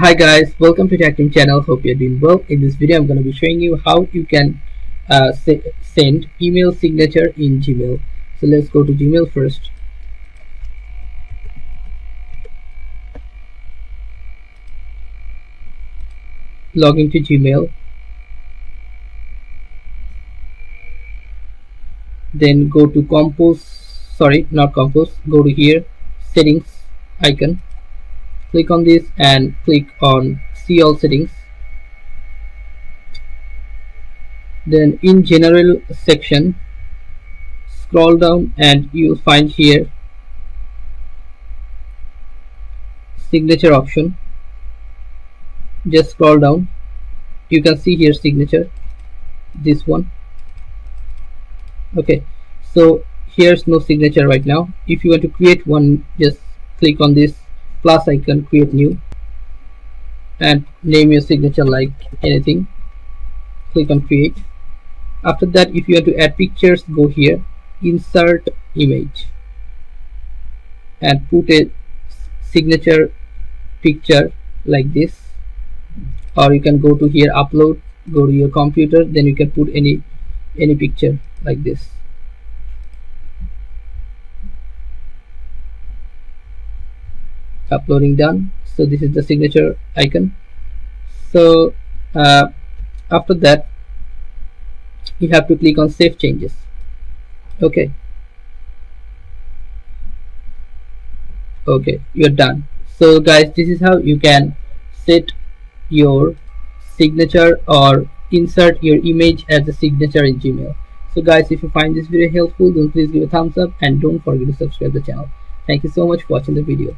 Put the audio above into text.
Hi guys, welcome to Tech Team channel. Hope you're doing well. In this video I'm going to be showing you how you can send email signature in Gmail. So let's go to Gmail first. Log into Gmail, then go to go to here, settings icon, click on this and click on see all settings. Then in general section, scroll down and you'll find here signature option. Just scroll down, you can see here signature, this one. Okay, so here's no signature right now. If you want to create one, just click on this plus icon, create new, and name your signature like anything. Click on create. After that, if you want to add pictures, go here, insert image, and put a signature picture like this. Or you can go to here, upload, go to your computer, then you can put any picture like this. Uploading done. So this is the signature icon. So after that, you have to click on save changes. Okay, you're done. So guys, this is how you can set your signature or insert your image as a signature in Gmail. So guys, if you find this video helpful, then please give a thumbs up and don't forget to subscribe the channel. Thank you so much for watching the video.